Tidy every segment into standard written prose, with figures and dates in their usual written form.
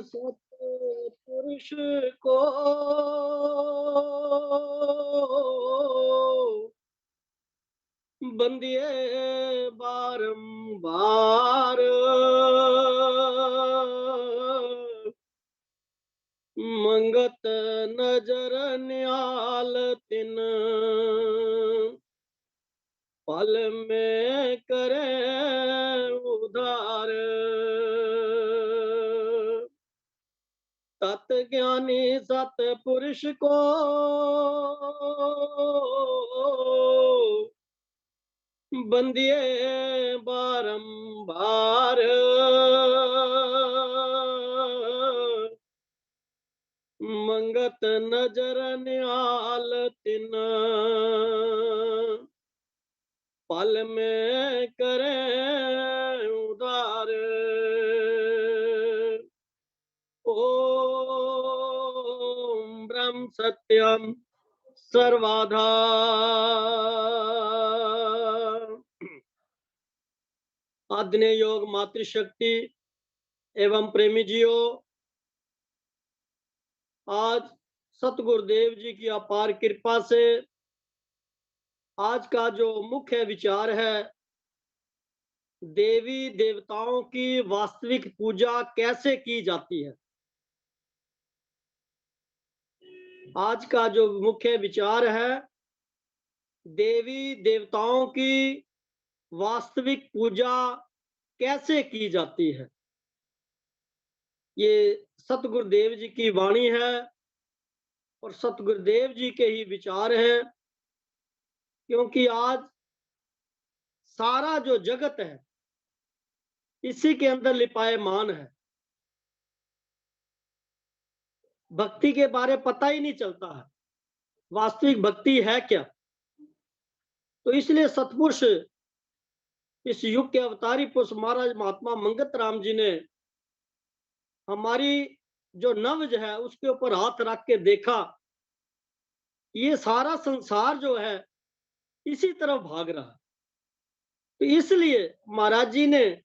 सतपुरुष को बंदिए बारंबार मंगत नजर न्याल तिन पल में करे उधार तत ज्ञानी सतपुरुष को बंदिए बारंबार मंगत नजर न्याल तिन पल में करे उधार ओम ब्रह्म सत्यम सर्वाधार। आदरणीय योग मातृशक्ति एवं प्रेमी जियो, आज सतगुरुदेव जी की अपार कृपा से आज का जो मुख्य विचार है, देवी देवताओं की वास्तविक पूजा कैसे की जाती है। आज का जो मुख्य विचार है, देवी देवताओं की वास्तविक पूजा कैसे की जाती है। ये सतगुरुदेव जी की वाणी है और सतगुरुदेव जी के ही विचार हैं, क्योंकि आज सारा जो जगत है इसी के अंदर लिपायमान है। भक्ति के बारे पता ही नहीं चलता है, वास्तविक भक्ति है क्या। तो इसलिए सतपुरुष इस युग के अवतारी पुरुष महाराज महात्मा मंगत राम जी ने हमारी जो नब्ज है उसके ऊपर हाथ रख के देखा, ये सारा संसार जो है इसी तरफ भाग रहा है। तो इसलिए महाराज जी ने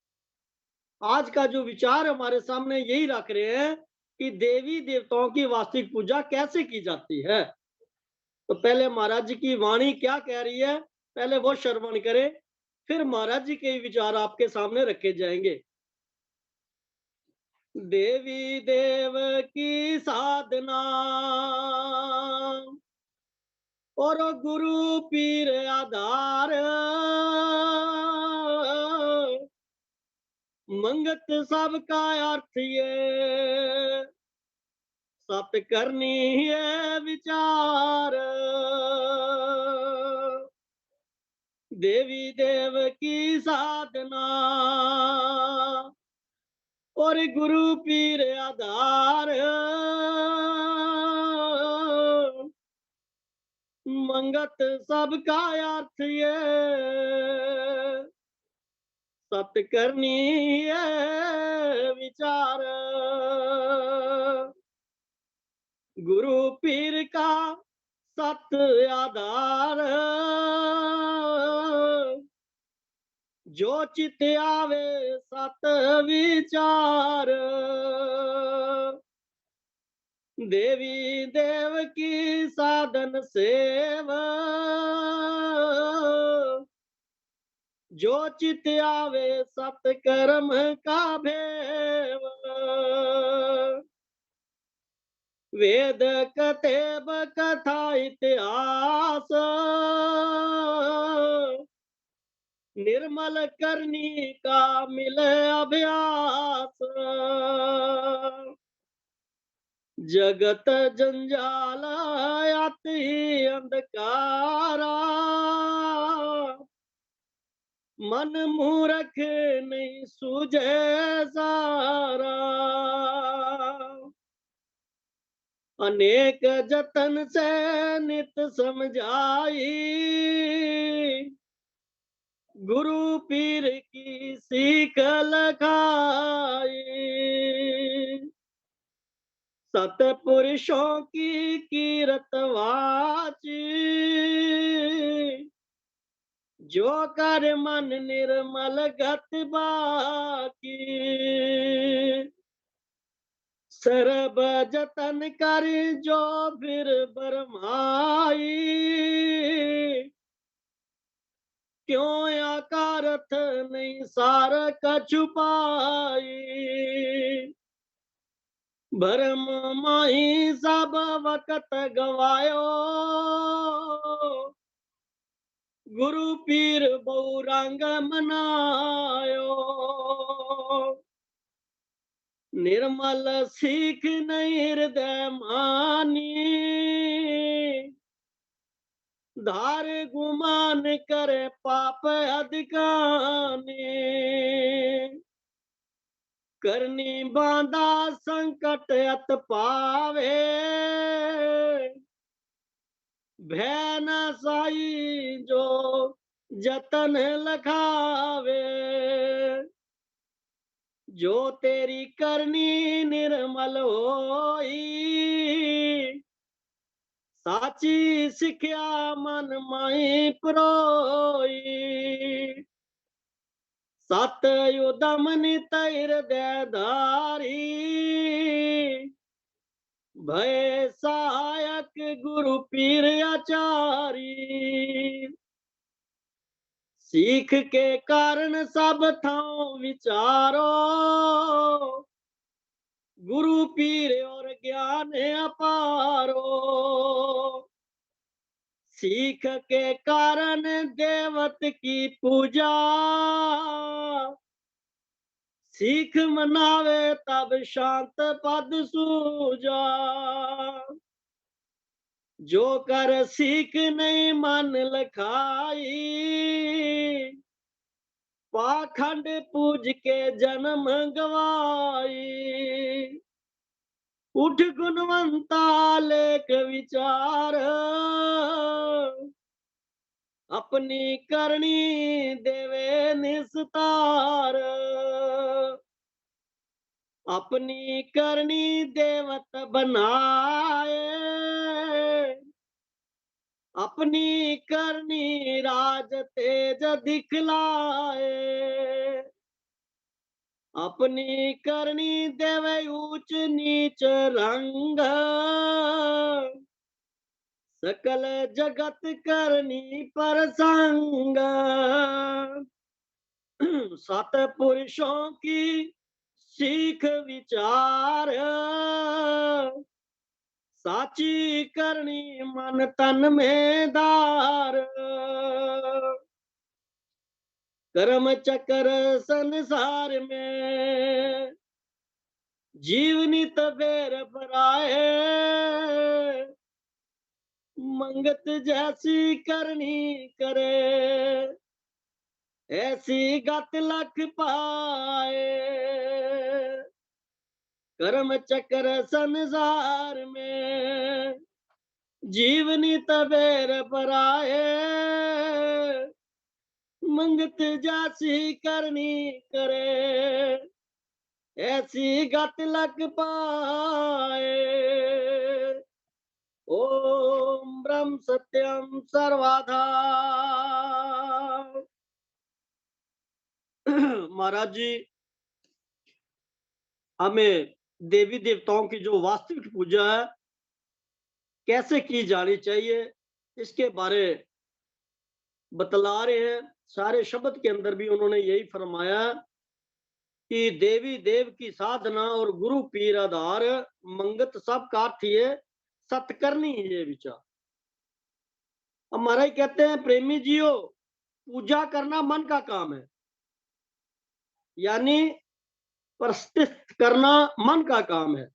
आज का जो विचार हमारे सामने यही रख रहे हैं कि देवी देवताओं की वास्तविक पूजा कैसे की जाती है। तो पहले महाराज जी की वाणी क्या कह रही है, पहले वो श्रवण करें, फिर महाराज जी के विचार आपके सामने रखे जाएंगे। देवी देव की साधना और गुरु पीर आधार, मंगत सबका अर्थ ये सत करनी है विचार। देवी देव की साधना और गुरु पीर आधार, मंगत सबका अर्थ ये सत करनी है विचार। गुरु पीर का सत आधार, जो चित आवे सत विचार। देवी देव की साधन सेव, जो चित आवे सत कर्म का भेव। वेद कतेब कथा इतिहास, निर्मल करनी का मिले अभ्यास। जगत जंजाल अति अंधकारा, मन मूर्ख नहीं सूझे सारा। अनेक जतन से नित समझाई, गुरु पीर की सीख लखाई। सतपुरुषों की कीरत वाची, जो कर मन निर्मल गत बाकी। सर्ब जतन कर जो फिर बरमाई, क्यों आकारथ नहीं सार कछु पाई। भरम माही सब वक्त गवायो, गुरु पीर बहुरंग मनायो। निर्मल सीख नहीं हृदय मानी, धार गुमान करे पाप अधिकानी। करनी बांधा संकट अत पावे, भय न साई जो जतन लखावे। जो तेरी करनी निर्मल होई, साची सिखिया मन माई प्रोई। सत युदम नित हृदय धारी, भय सहायक गुरु पीर आचारी। सीख के कारण सब ठाव विचारो, गुरु पीर और ज्ञान अपारो। सीख के कारण देवत की पूजा, सीख मनावे तब शांत पद सूजा। जो कर सीख नहीं मन लखाई, पाखंड पूज के जन्म गवाई। उठ गुणवंता लेख विचार, अपनी करनी देवे निस्तार। अपनी करनी देवत बनाए, अपनी करनी राज तेज दिखलाए। अपनी करनी देवे ऊंच नीच रंग, सकल जगत करनी पर संग। सत पुरुषों की सीख विचार, साची करनी मन तन में धार। कर्म चक्र संसार में जीवनी तबेर पराए, मंगत जैसी करनी करे, ऐसी गत लख पाए। कर्म चक्र संसार में जीवनी तबेर पराए, मंगत जैसी करनी करे, ऐसी गत लख पाए। ओम ब्रह्म सत्यम सर्वधा। महाराज जी, हमें देवी देवताओं की जो वास्तविक पूजा है कैसे की जानी चाहिए, इसके बारे बतला रहे हैं। सारे शब्द के अंदर भी उन्होंने यही फरमाया कि देवी देव की साधना और गुरु पीर आधार, मंगत सब काठिए सतकर्णी ये विचार। अब महाराज कहते हैं प्रेमी जियो, पूजा करना मन का काम है, यानी प्रस्थित करना मन का काम है।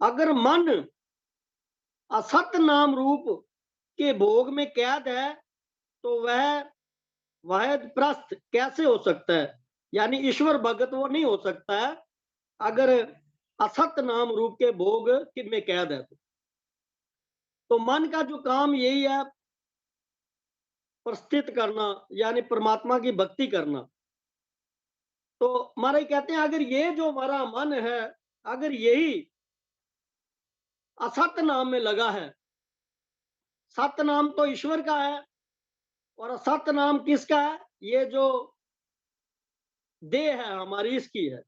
अगर मन असत नाम रूप के भोग में कैद है तो वह प्रस्थ कैसे हो सकता है, यानी ईश्वर भगत वो नहीं हो सकता है अगर असत नाम रूप के भोग में कैद है। तो मन का जो काम यही है, प्रस्थित करना यानी परमात्मा की भक्ति करना। तो महाराज कहते हैं अगर ये जो हमारा मन है, अगर यही असत नाम में लगा है, सत नाम तो ईश्वर का है और असत नाम किसका है, ये जो देह है हमारी इसकी है।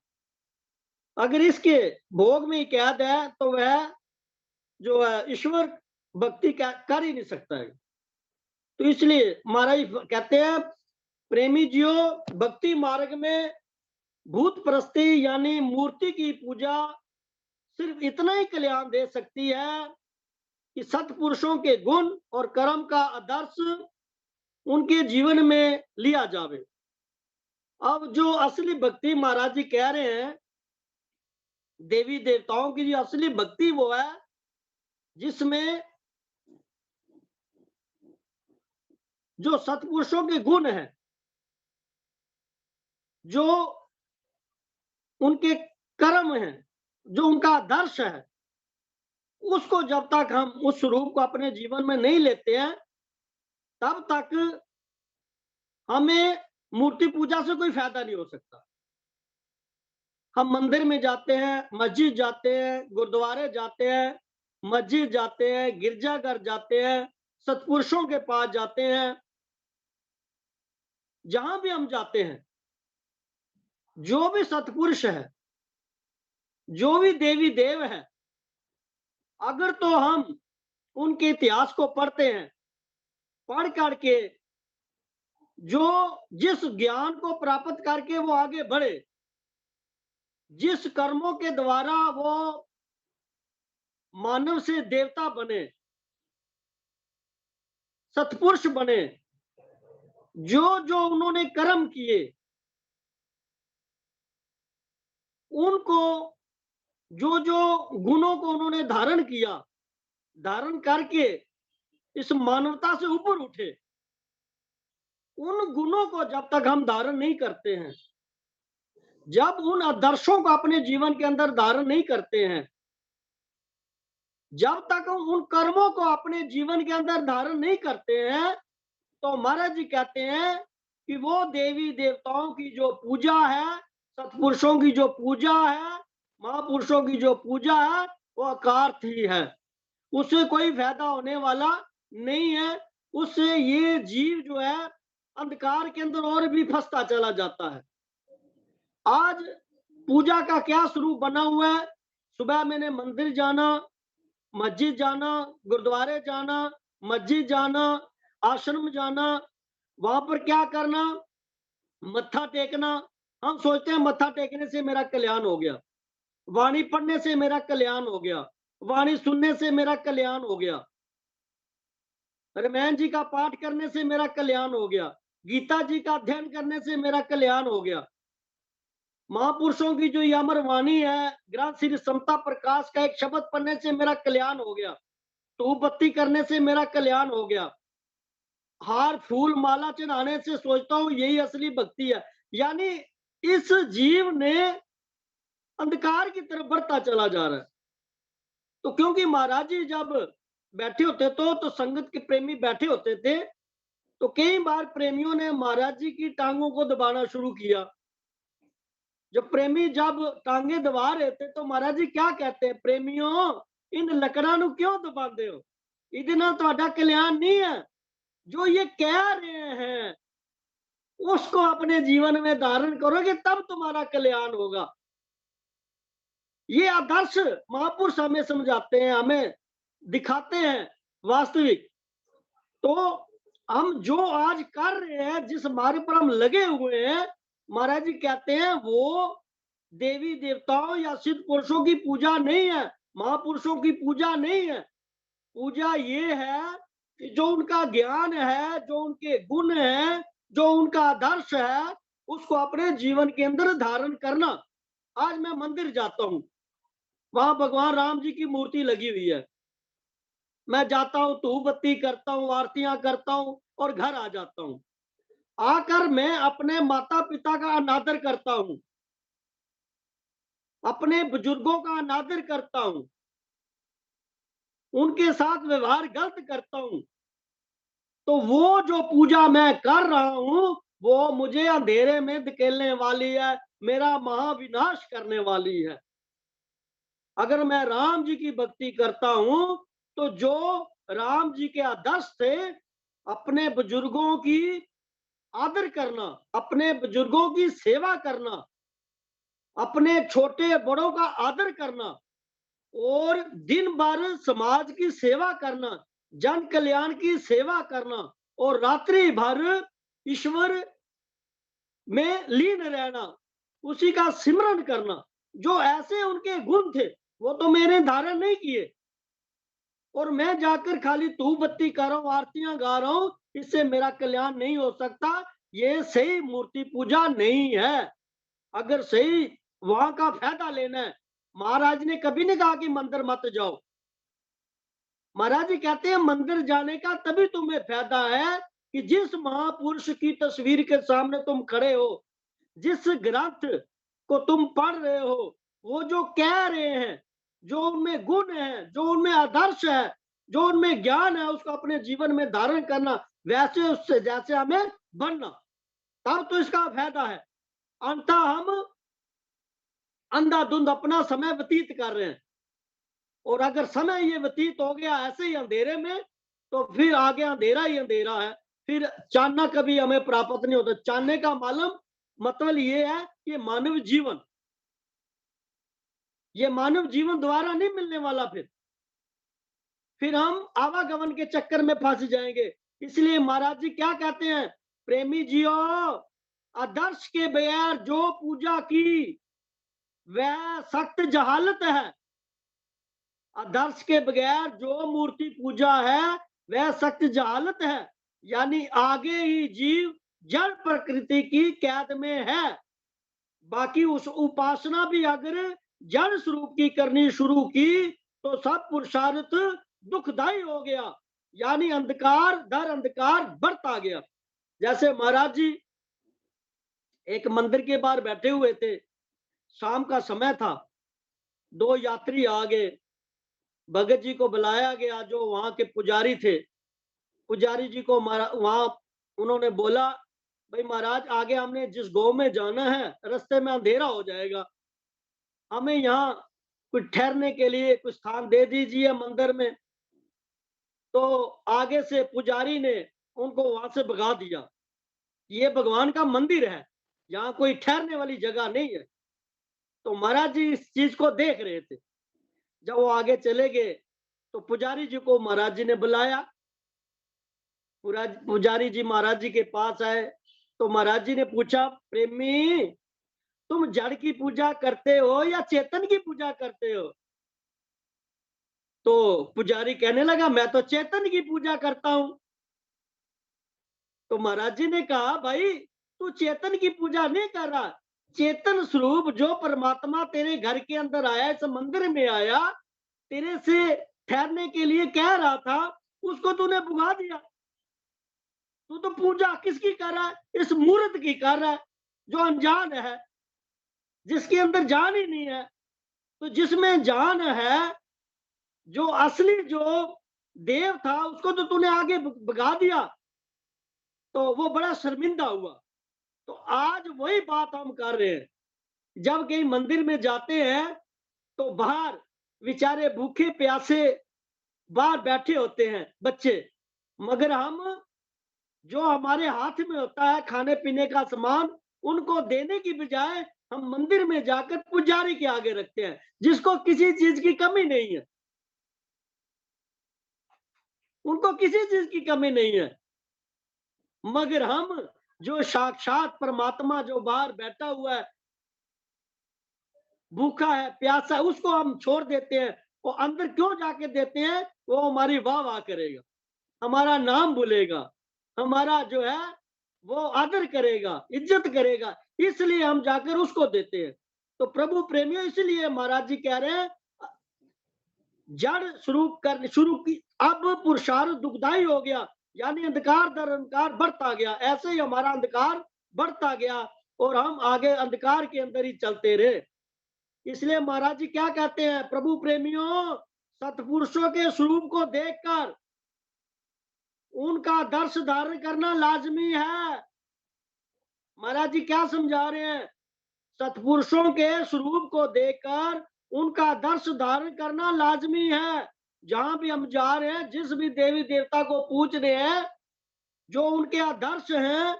अगर इसके भोग में ही कैद है तो वह जो है ईश्वर भक्ति कर ही नहीं सकता है। तो इसलिए महाराज कहते हैं, प्रेमी जियो भक्ति मार्ग में भूत परस्ती यानी मूर्ति की पूजा सिर्फ इतना ही कल्याण दे सकती है कि सत्पुरुषों के गुण और कर्म का आदर्श उनके जीवन में लिया जावे। अब जो असली भक्ति महाराज जी कह रहे हैं, देवी देवताओं की जो असली भक्ति वो है जिसमें जो सत्पुरुषों के गुण हैं, जो उनके कर्म हैं, जो उनका आदर्श है, उसको जब तक हम उस स्वरूप को अपने जीवन में नहीं लेते हैं तब तक हमें मूर्ति पूजा से कोई फायदा नहीं हो सकता। हम मंदिर में जाते हैं, मस्जिद जाते हैं, गुरुद्वारे जाते हैं, मस्जिद जाते हैं, गिरजाघर जाते हैं, सत्पुरुषों के पास जाते हैं, जहां भी हम जाते हैं, जो भी सत्पुरुष है, जो भी देवी देव है, अगर तो हम उनके इतिहास को पढ़ते हैं, पढ़ करके जो जिस ज्ञान को प्राप्त करके वो आगे बढ़े, जिस कर्मों के द्वारा वो मानव से देवता बने, सत्पुरुष बने, जो जो उन्होंने कर्म किए, उनको जो जो गुणों को उन्होंने धारण किया, धारण करके इस मानवता से ऊपर उठे, उन गुणों को जब तक हम धारण नहीं करते हैं, जब उन आदर्शों को अपने जीवन के अंदर धारण नहीं करते हैं, जब तक हम उन कर्मों को अपने जीवन के अंदर धारण नहीं करते हैं, तो महाराज जी कहते हैं कि वो देवी देवताओं की जो पूजा है, सत्पुरुषों की जो पूजा है, महापुरुषों की जो पूजा है, वो अकार्थ ही है, उससे कोई फायदा होने वाला नहीं है। उससे ये जीव जो है अंधकार के अंदर और भी फंसता चला जाता है। आज पूजा का क्या स्वरूप बना हुआ है? सुबह मैंने मंदिर जाना, मस्जिद जाना, गुरुद्वारे जाना, मस्जिद जाना, आश्रम जाना, वहां पर क्या करना? मत्था टेकना। हम सोचते हैं मत्था टेकने से मेरा कल्याण हो गया, वाणी पढ़ने से मेरा कल्याण हो गया, वाणी सुनने से मेरा कल्याण हो गया, रामायण जी का पाठ करने से मेरा कल्याण हो गया, गीता जी का अध्ययन करने से मेरा कल्याण हो गया, महापुरुषों की जो अमर वाणी है, ग्रंथ श्री समता प्रकाश का एक शब्द पढ़ने से मेरा कल्याण हो गया, धूप बत्ती करने से मेरा कल्याण हो गया, हार फूल माला चढ़ाने से सोचता हूं यही असली भक्ति है। यानी इस जीव ने अंधकार की तरफ बढ़ता चला जा रहा है। तो क्योंकि महाराज जी जब बैठे होते तो संगत के प्रेमी बैठे होते थे, तो कई बार प्रेमियों ने महाराज जी की टांगों को दबाना शुरू किया। जब प्रेमी जब टांगे दबा रहे थे तो महाराज जी क्या कहते हैं, प्रेमियों इन लकड़ां नूं क्यों दबाते हो, इहदे नाल तुहाडा कल्याण नहीं है। जो ये कह रहे हैं उसको अपने जीवन में धारण करोगे तब तुम्हारा कल्याण होगा। ये आदर्श महापुरुष हमें समझाते हैं, हमें दिखाते हैं वास्तविक। तो हम जो आज कर रहे हैं, जिस मार्ग पर हम लगे हुए हैं, महाराज जी कहते हैं वो देवी देवताओं या सिद्ध पुरुषों की पूजा नहीं है, महापुरुषों की पूजा नहीं है। पूजा ये है कि जो उनका ज्ञान है, जो उनके गुण है, जो उनका आदर्श है, उसको अपने जीवन के अंदर धारण करना। आज मैं मंदिर जाता हूं, वहां भगवान राम जी की मूर्ति लगी हुई है, मैं जाता हूं, धूप बत्ती करता हूं, आरतियां करता हूं और घर आ जाता हूं। आकर मैं अपने माता पिता का अनादर करता हूं, अपने बुजुर्गों का अनादर करता हूं, उनके साथ व्यवहार गलत करता हूं, तो वो जो पूजा मैं कर रहा हूं वो मुझे अंधेरे में धकेलने वाली है, मेरा महाविनाश करने वाली है। अगर मैं राम जी की भक्ति करता हूं तो जो राम जी के आदर्श थे, अपने बुजुर्गों की आदर करना, अपने बुजुर्गों की सेवा करना, अपने छोटे बड़ों का आदर करना और दिन भर समाज की सेवा करना, जन कल्याण की सेवा करना और रात्रि भर ईश्वर में लीन रहना, उसी का सिमरन करना, जो ऐसे उनके गुण थे वो तो मैंने धारण नहीं किए, और मैं जाकर खाली धूप बत्ती कर रहा हूँ, आरतियां गा रहा हूँ, इससे मेरा कल्याण नहीं हो सकता। ये सही मूर्ति पूजा नहीं है। अगर सही वहां का फायदा लेना है, महाराज ने कभी नहीं कहा कि मंदिर मत जाओ। महाराज जी कहते हैं मंदिर जाने का तभी तुम्हें फायदा है कि जिस महापुरुष की तस्वीर के सामने तुम खड़े हो, जिस ग्रंथ को तुम पढ़ रहे हो, वो जो कह रहे हैं, जो उनमें गुण है, जो उनमें आदर्श है, जो उनमें ज्ञान है, उसको अपने जीवन में धारण करना, वैसे उससे जैसे हमें बनना, तब तो इसका फायदा है। अंततः हम अंधाधुंध अपना समय व्यतीत कर रहे हैं, और अगर समय ये व्यतीत हो गया ऐसे ही अंधेरे में, तो फिर आगे अंधेरा ही अंधेरा है, फिर चानना कभी हमें प्राप्त नहीं होता। चानने का मालूम मतलब ये है कि ये मानव जीवन दोबारा नहीं मिलने वाला। फिर हम आवागमन के चक्कर में फंस जाएंगे। इसलिए महाराज जी क्या कहते हैं, प्रेमी जियो, आदर्श के बगैर जो पूजा की वह सख्त जहालत है। आदर्श के बगैर जो मूर्ति पूजा है वह सख्त जहालत है, यानी आगे ही जीव जड़ प्रकृति की कैद में है। बाकी उस उपासना भी अगर जड़ स्वरूप की करनी शुरू की तो सब पुरुषार्थ दुखदाई हो गया, यानी अंधकार दर अंधकार बढ़ता गया। जैसे महाराज जी एक मंदिर के बाहर बैठे हुए थे, शाम का समय था, दो यात्री आ गए, भगत जी को बुलाया गया, जो वहां के पुजारी थे। पुजारी जी को वहां उन्होंने बोला, भाई महाराज आगे हमने जिस गांव में जाना है रास्ते में अंधेरा हो जाएगा, हमें यहाँ कुछ ठहरने के लिए कुछ स्थान दे दीजिए मंदिर में। तो आगे से पुजारी ने उनको वहां से भगा दिया। ये भगवान का मंदिर है, यहाँ कोई ठहरने वाली जगह नहीं है। तो महाराज जी इस चीज को देख रहे थे। जब वो आगे चले गए तो पुजारी जी को महाराज जी ने बुलाया। पुजारी जी महाराज जी के पास आए तो महाराज जी ने पूछा, प्रेमी तुम जड़ की पूजा करते हो या चेतन की पूजा करते हो? तो पुजारी कहने लगा, मैं तो चेतन की पूजा करता हूं। तो महाराज जी ने कहा, भाई तू चेतन की पूजा नहीं कर रहा। चेतन स्वरूप जो परमात्मा तेरे घर के अंदर आया, इस मंदिर में आया, तेरे से ठहरने के लिए कह रहा था, उसको तूने भुगा दिया। तू तो पूजा किसकी कर रहा है? इस मूर्त की कर रहा है, जो अनजान है, जिसके अंदर जान ही नहीं है। तो जिसमें जान है, जो असली जो देव था, उसको तो तूने आगे भगा दिया, तो वो बड़ा शर्मिंदा हुआ। तो आज वही बात हम कर रहे हैं। जब कहीं मंदिर में जाते हैं तो बाहर बेचारे भूखे प्यासे बाहर बैठे होते हैं बच्चे, मगर हम जो हमारे हाथ में होता है खाने पीने का सामान, उनको देने की बजाय हम मंदिर में जाकर पुजारी के आगे रखते हैं, जिसको किसी चीज की कमी नहीं है। उनको किसी चीज की कमी नहीं है, मगर हम जो साक्षात परमात्मा जो बाहर बैठा हुआ है, भूखा है, प्यासा है, उसको हम छोड़ देते हैं। वो अंदर क्यों जाके देते हैं? वो हमारी वाह वाह करेगा, हमारा नाम बोलेगा, हमारा जो है वो आदर करेगा, इज्जत करेगा, इसलिए हम जाकर उसको देते हैं। तो प्रभु प्रेमियों, इसलिए महाराज जी कह रहे हैं, जड़ स्वरूप कर शुरू की, अब पुरुषार्थ दुखदाई हो गया, यानी अंधकार दर अंधकार बढ़ता गया। ऐसे ही हमारा अंधकार बढ़ता गया और हम आगे अंधकार के अंदर ही चलते रहे। इसलिए महाराज जी क्या कहते हैं, प्रभु प्रेमियों, सतपुरुषों के स्वरूप को देखकर उनका दर्श धारण करना लाजमी है। महाराज जी क्या समझा रहे हैं, सतपुरुषों के स्वरूप को देखकर उनका दर्श धारण करना लाजमी है। जहां भी हम जा रहे हैं, जिस भी देवी देवता को पूज रहे हैं, जो उनके आदर्श हैं,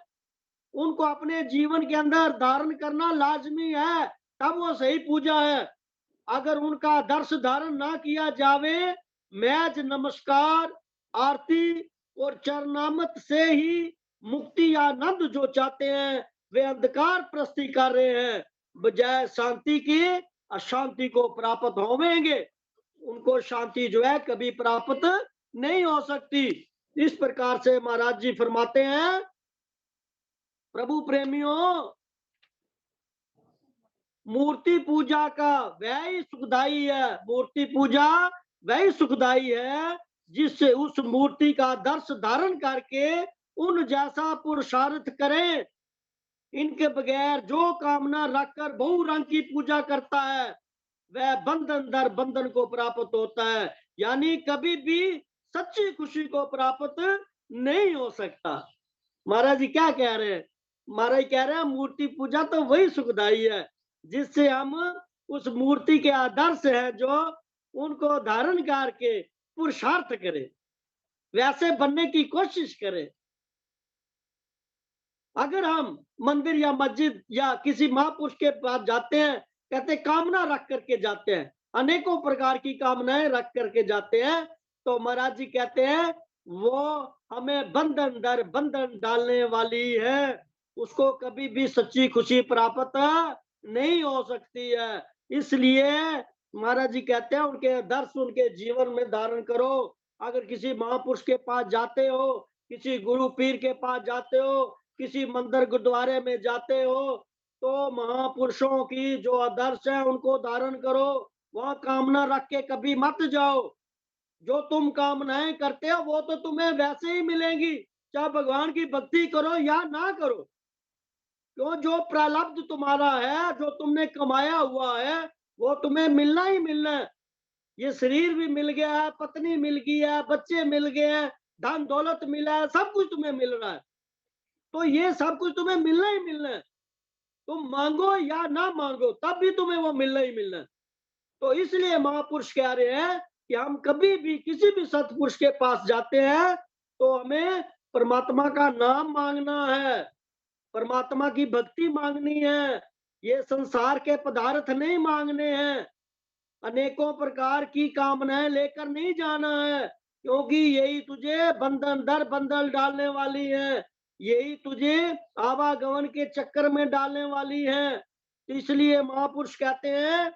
उनको अपने जीवन के अंदर धारण करना लाजमी है। तब वो सही पूजा है। अगर उनका आदर्श धारण ना किया जावे, महज नमस्कार, आरती और चरणामत से ही मुक्ति या आनंद जो चाहते हैं, वे अंधकार प्रस्ती कर रहे हैं। बजाय शांति के अशांति को प्राप्त होवेंगे। उनको शांति जो है कभी प्राप्त नहीं हो सकती। इस प्रकार से महाराज जी फरमाते हैं, प्रभु प्रेमियों, मूर्ति पूजा का वह ही सुखदाई है। मूर्ति पूजा वह ही सुखदाई है जिससे उस मूर्ति का दर्श धारण करके उन जैसा पुरुषार्थ करें। इनके बगैर जो कामना रखकर बहु रंग की पूजा करता है, वह बंधन दर बंधन को प्राप्त होता है, यानी कभी भी सच्ची खुशी को प्राप्त नहीं हो सकता। महाराज जी क्या कह रहे हैं? महाराज कह रहे हैं मूर्ति पूजा तो वही सुखदाई है जिससे हम उस मूर्ति के आदर्श है जो उनको धारण करके पुरुषार्थ करें, वैसे बनने की कोशिश करें। अगर हम मंदिर या मस्जिद या किसी महापुरुष के पास जाते हैं, कहते कामना रख करके जाते हैं, अनेकों प्रकार की कामनाएं रख करके जाते हैं, तो महाराज जी कहते हैं वो हमें बंधन दर बंधन डालने वाली है। उसको कभी भी सच्ची खुशी प्राप्त नहीं हो सकती है। इसलिए महाराज जी कहते हैं उनके दर्श उनके जीवन में धारण करो। अगर किसी महापुरुष के पास जाते हो, किसी गुरु पीर के पास जाते हो, किसी मंदिर गुरुद्वारे में जाते हो, तो महापुरुषों की जो आदर्श है उनको धारण करो। वहां कामना रख के कभी मत जाओ। जो तुम कामनाएं करते हो वो तो तुम्हें वैसे ही मिलेंगी, चाहे भगवान की भक्ति करो या ना करो। क्यों? जो प्रारब्ध तुम्हारा है, जो तुमने कमाया हुआ है, वो तुम्हें मिलना ही मिलना है। ये शरीर भी मिल गया है, पत्नी मिल गई है, बच्चे मिल गए हैं, धन दौलत मिला है, सब कुछ तुम्हें मिल रहा है। तो ये सब कुछ तुम्हें मिलना ही मिलना है। तुम मांगो या ना मांगो, तब भी तुम्हें वो मिलना ही मिलना है। तो इसलिए महापुरुष कह रहे हैं कि हम कभी भी किसी भी सत्पुरुष के पास जाते हैं तो हमें परमात्मा का नाम मांगना है, परमात्मा की भक्ति मांगनी है। ये संसार के पदार्थ नहीं मांगने हैं, अनेकों प्रकार की कामनाएं लेकर नहीं जाना है, क्योंकि यही तुझे बंधन दर बंधन डालने वाली है, यही तुझे आवागमन के चक्कर में डालने वाली है। इसलिए महापुरुष कहते हैं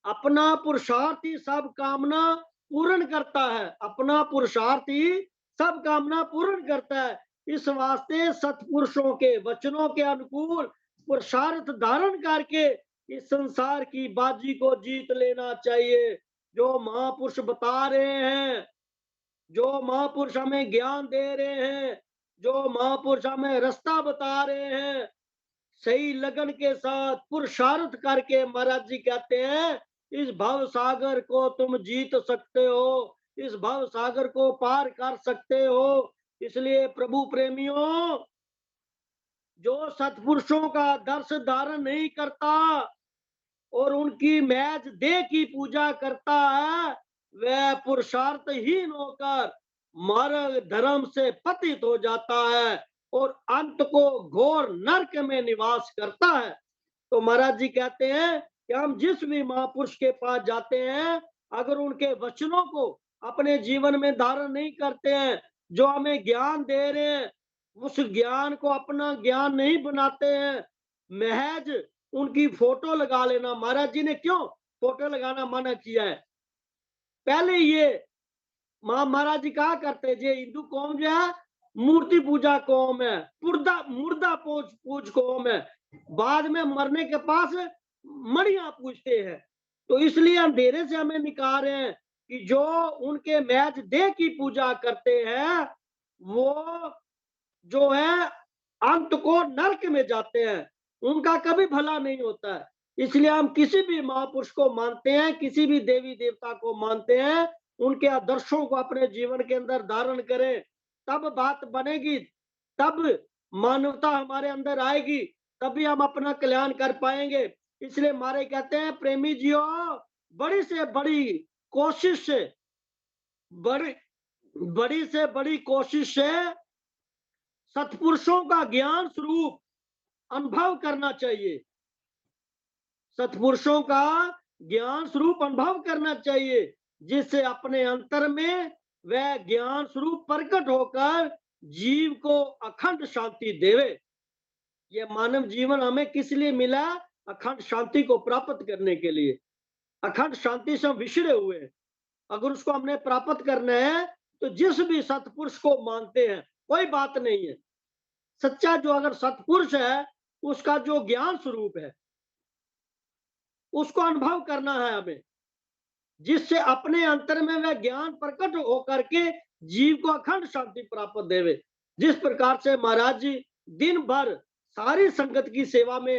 अपना पुरुषार्थ ही सब कामना पूर्ण करता है। अपना पुरुषार्थ ही सब कामना पूर्ण करता है। इस वास्ते सत्पुरुषों के वचनों के अनुकूल पुरुषार्थ धारण करके इस संसार की बाजी को जीत लेना चाहिए। जो महापुरुष बता रहे हैं, जो महापुरुष हमें ज्ञान दे रहे हैं, जो महापुरुष हमें रास्ता बता रहे हैं, सही लगन के साथ पुरुषार्थ करके महाराज जी कहते हैं इस भव सागर को तुम जीत सकते हो, इस भव सागर को पार कर सकते हो। इसलिए प्रभु प्रेमियों, जो सत्पुरुषों का दर्श धारण नहीं करता और उनकी महज देह की पूजा करता है, वह पुरुषार्थहीन होकर मार्ग धर्म से पतित हो जाता है और अंत को घोर नरक में निवास करता है। तो महाराज जी कहते हैं कि हम जिस भी महापुरुष के पास जाते हैं, अगर उनके वचनों को अपने जीवन में धारण नहीं करते हैं, जो हमें ज्ञान दे रहे हैं उस ज्ञान को अपना ज्ञान नहीं बनाते हैं, महज उनकी फोटो लगा लेना। महाराज जी ने क्यों फोटो लगाना मना किया है? पहले ये महाराज जी कहा करते जे हिंदू कौम जो है मूर्ति पूजा कौम है, मुर्दा पूज कौम है, बाद में मरने के पास मड़िया पूजते हैं। तो इसलिए अंधेरे से हमें निकाल रहे हैं कि जो उनके महज देह की पूजा करते हैं वो जो है अंत को नरक में जाते हैं, उनका कभी भला नहीं होता है। इसलिए हम किसी भी महापुरुष को मानते हैं, किसी भी देवी देवता को मानते हैं, उनके आदर्शों को अपने जीवन के अंदर धारण करें, तब बात बनेगी, तब मानवता हमारे अंदर आएगी, तभी हम अपना कल्याण कर पाएंगे। इसलिए हमारे कहते हैं प्रेमी जियो, बड़ी से बड़ी कोशिश से बड़ी कोशिश से सत्पुरुषों का ज्ञान स्वरूप अनुभव करना चाहिए। सत्पुरुषों का ज्ञान स्वरूप अनुभव करना चाहिए, जिससे अपने अंतर में वह ज्ञान स्वरूप प्रकट होकर जीव को अखंड शांति देवे। यह मानव जीवन हमें किस लिए मिला? अखंड शांति को प्राप्त करने के लिए। अखंड शांति से हम विछड़े हुए हैं। अगर उसको हमने प्राप्त करना है तो जिस भी सत्पुरुष को मानते हैं कोई बात नहीं है। सच्चा जो अगर सत्पुरुष है उसका जो ज्ञान स्वरूप है उसको अनुभव करना है हमें, जिससे अपने अंतर में वह ज्ञान प्रकट होकर के जीव को अखंड शांति प्राप्त देवे। जिस प्रकार से महाराज जी दिन भर सारी संगत की सेवा में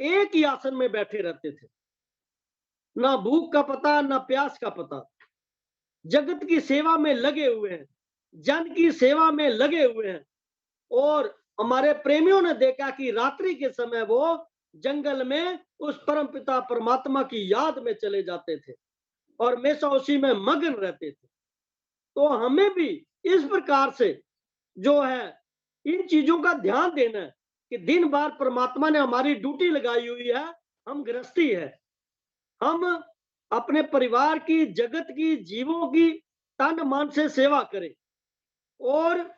एक ही आसन में बैठे रहते थे, ना भूख का पता ना प्यास का पता, जगत की सेवा में लगे हुए हैं, जन की सेवा में लगे हुए हैं। और हमारे प्रेमियों ने देखा कि रात्रि के समय वो जंगल में उस परमपिता परमात्मा की याद में चले जाते थे और हमेशा उसी में मग्न रहते थे। तो हमें भी इस प्रकार से जो है इन चीजों का ध्यान देना है कि दिन भर परमात्मा ने हमारी ड्यूटी लगाई हुई है, हम गृहस्थी है, हम अपने परिवार की, जगत की, जीवों की तन मन से सेवा करें। और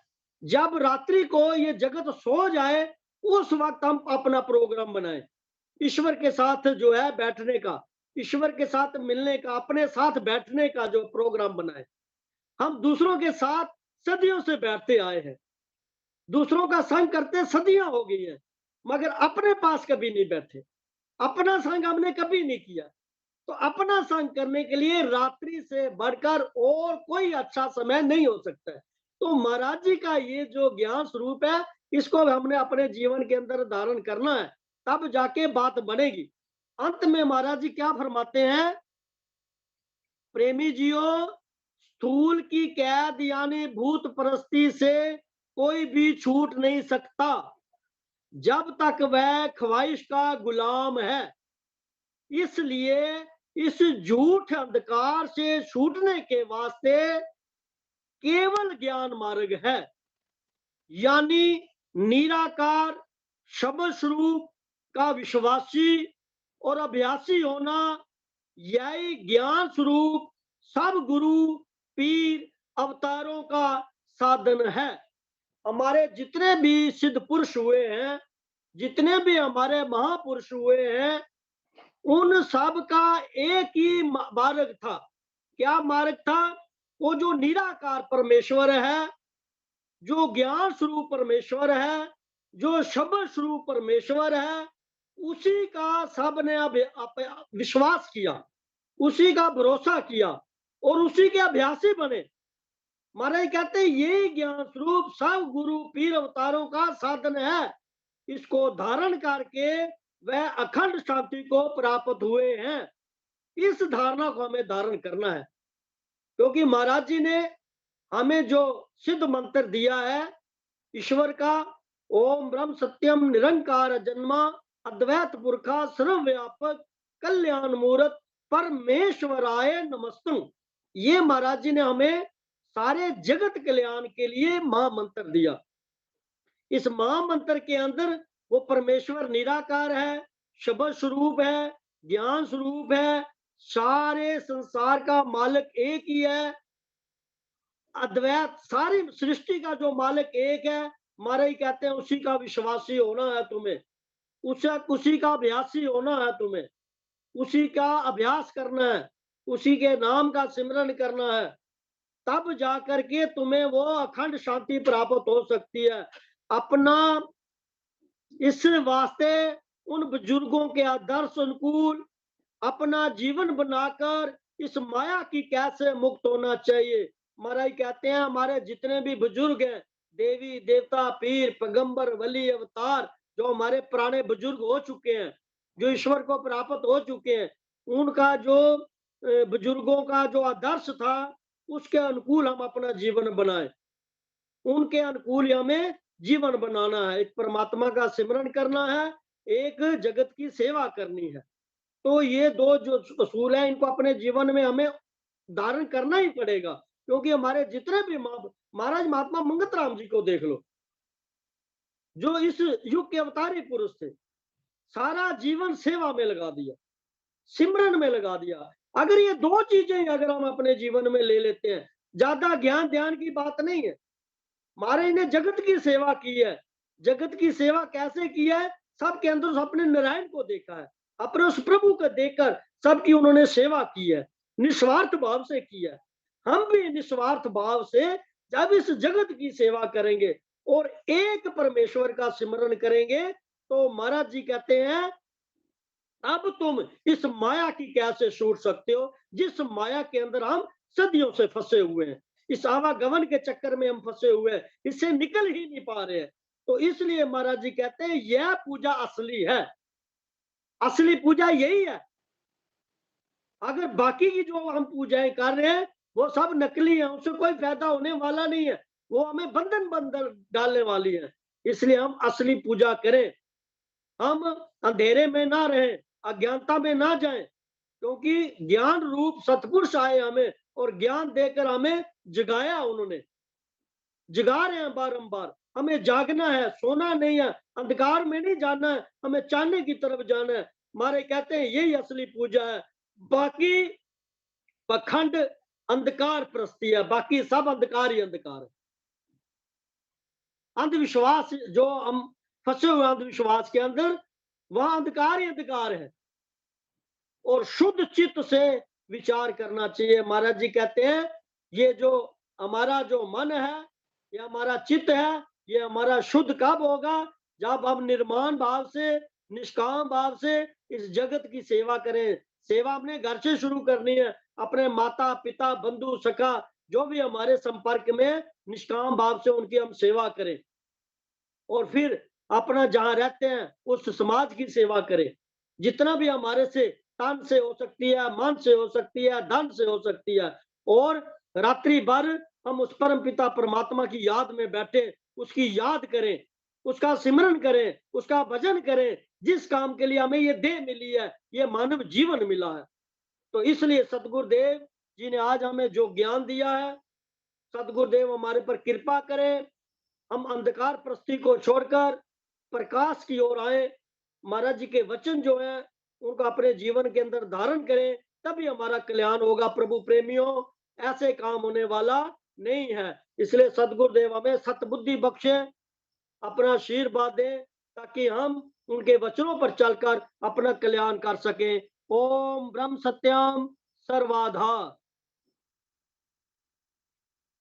जब रात्रि को ये जगत सो जाए उस वक्त हम अपना प्रोग्राम बनाएं, ईश्वर के साथ जो है बैठने का, ईश्वर के साथ मिलने का, अपने साथ बैठने का जो प्रोग्राम बनाए। हम दूसरों के साथ सदियों से बैठते आए हैं, दूसरों का संग करते सदियां हो गई है, मगर अपने पास कभी नहीं बैठे, अपना संग हमने कभी नहीं किया। तो अपना संग करने के लिए रात्रि से बढ़कर और कोई अच्छा समय नहीं हो सकता है। तो महाराज जी का ये जो ज्ञान स्वरूप है इसको हमने अपने जीवन के अंदर धारण करना है, तब जाके बात बनेगी। अंत में महाराज जी क्या फरमाते हैं? प्रेमी जियो, स्थूल की कैद यानी भूत परस्ती से कोई भी छूट नहीं सकता जब तक वह ख्वाहिश का गुलाम है। इसलिए इस झूठ अंधकार से छूटने के वास्ते केवल ज्ञान मार्ग है, यानी निराकार शब्द स्वरूप का विश्वासी और अभ्यासी होना। यही ज्ञान स्वरूप सब गुरु पीर अवतारों का साधन है। हमारे जितने भी सिद्ध पुरुष हुए हैं, जितने भी हमारे महापुरुष हुए हैं, उन सब का एक ही मार्ग था। क्या मार्ग था? वो जो निराकार परमेश्वर है, जो ज्ञान स्वरूप परमेश्वर है, जो शब्द स्वरूप परमेश्वर है, उसी का सबने विश्वास किया, उसी का भरोसा किया और उसी के अभ्यासी बने। महाराज कहते हैं ये ज्ञान स्वरूप सब गुरु पीर अवतारों का साधन है। इसको धारण करके वह अखंड शांति को प्राप्त हुए हैं। इस धारणा को हमें धारण करना है, क्योंकि महाराज जी ने हमें जो सिद्ध मंत्र दिया है ईश्वर का, ओम ब्रह्म सत्यम निरंकार जन्मा अद्वैत पुरखा सर्वव्यापक कल्याण मूर्त परमेश्वराय नमस्तुम, ये महाराज जी ने हमें सारे जगत कल्याण के लिए महामंत्र दिया। इस महामंत्र के अंदर वो परमेश्वर निराकार है, शब्द स्वरूप है, ज्ञान स्वरूप है, सारे संसार का मालिक एक ही है, अद्वैत, सारी सृष्टि का जो मालिक एक है। महाराज कहते हैं उसी का विश्वासी होना है तुम्हें, उसी का अभ्यासी होना है तुम्हें, उसी का अभ्यास करना है, उसी के नाम का सिमरन करना है, तब जाकर के तुम्हें वो अखंड शांति प्राप्त हो सकती है। अपना इस वास्ते उन बुजुर्गों के आदर्श अनुकूल अपना जीवन बनाकर इस माया की कैद से मुक्त होना चाहिए। महाराज कहते हैं हमारे जितने भी बुजुर्ग हैं, देवी देवता पीर पैगंबर वली अवतार, जो हमारे पुराने बुजुर्ग हो चुके हैं, जो ईश्वर को प्राप्त हो चुके हैं, उनका जो बुजुर्गों का जो आदर्श था उसके अनुकूल हम अपना जीवन बनाएं, उनके अनुकूल हमें जीवन बनाना है। एक परमात्मा का सिमरन करना है, एक जगत की सेवा करनी है। तो ये दो जो असूल है इनको अपने जीवन में हमें धारण करना ही पड़ेगा, क्योंकि हमारे जितने भी महाराज महात्मा मंगत राम जी को देख लो, जो इस युग के अवतारी पुरुष थे, सारा जीवन सेवा में लगा दिया। सिमरन में लगा दिया। अगर ये दो चीजें अगर हम अपने जीवन में ले लेते हैं, ज्यादा ज्ञान ध्यान की बात नहीं है। महाराज ने जगत की सेवा की है। जगत की सेवा कैसे की है? सबके अंदर अपने नारायण को देखा है, अपने उस प्रभु को देखकर सबकी उन्होंने सेवा की है, निस्वार्थ भाव से की है। हम भी निस्वार्थ भाव से जब इस जगत की सेवा करेंगे और एक परमेश्वर का सिमरन करेंगे, तो महाराज जी कहते हैं अब तुम इस माया की कैसे छूट सकते हो, जिस माया के अंदर हम सदियों से फंसे हुए हैं। इस आवागमन के चक्कर में हम फंसे हुए हैं, इससे निकल ही नहीं पा रहे हैं। तो इसलिए महाराज जी कहते हैं यह पूजा असली है। असली पूजा यही है। अगर बाकी की जो हम पूजाएं कर रहे हैं वो सब नकली है, उससे कोई फायदा होने वाला नहीं है, वो हमें बंधन बंधन डालने वाली है। इसलिए हम असली पूजा करें, हम अंधेरे में ना रहें, अज्ञानता में ना जाएं, क्योंकि ज्ञान रूप सतपुरुष आए हमें और ज्ञान देकर हमें जगाया। उन्होंने जगा रहे हैं बारंबार। हमें जागना है, सोना नहीं है, अंधकार में नहीं जाना है, हमें चांदने की तरफ जाना है। हमारे कहते हैं यही असली पूजा है। बाकी पखंड अंधकार प्रस्ती है, बाकी सब अंधकार ही अंधकार है। अंधविश्वास जो हम फंसे हुए अंधविश्वास के अंदर, वहां अंधकार ही अंधकार है। और शुद्ध चित्त से विचार करना चाहिए। महाराज जी कहते हैं ये जो हमारा जो मन है, ये हमारा चित्त है, ये हमारा शुद्ध कब होगा? जब हम निर्माण भाव से, निष्काम भाव से इस जगत की सेवा करें। सेवा अपने घर से शुरू करनी है, अपने माता पिता बंधु सखा जो भी हमारे संपर्क में निष्काम भाव से उनकी हम सेवा करें। और फिर अपना जहां रहते हैं उस समाज की सेवा करें। जितना भी हमारे से तन से हो सकती है, मन से हो सकती है, धन से हो सकती है। और रात्रि भर हम उस परम पिता परमात्मा की याद में बैठे, उसकी याद करें, उसका सिमरन करें, उसका भजन करें, जिस काम के लिए हमें ये देह मिली है, ये मानव जीवन मिला है। तो इसलिए सतगुरुदेव जी ने आज हमें जो ज्ञान दिया है, सतगुरुदेव हमारे पर कृपा करें, हम अंधकार प्रस्ती को छोड़कर प्रकाश की ओर आए। महाराज जी के वचन जो है उनको अपने जीवन के अंदर धारण करें, तभी हमारा कल्याण होगा। प्रभु प्रेमियों, ऐसे काम होने वाला नहीं है। इसलिए सदगुरुदेव हमें सतबुद्धि बख्शे, अपना आशीर्वाद दें, ताकि हम उनके वचनों पर चलकर अपना कल्याण कर सकें। ओम ब्रह्म सत्यम सर्वाधा।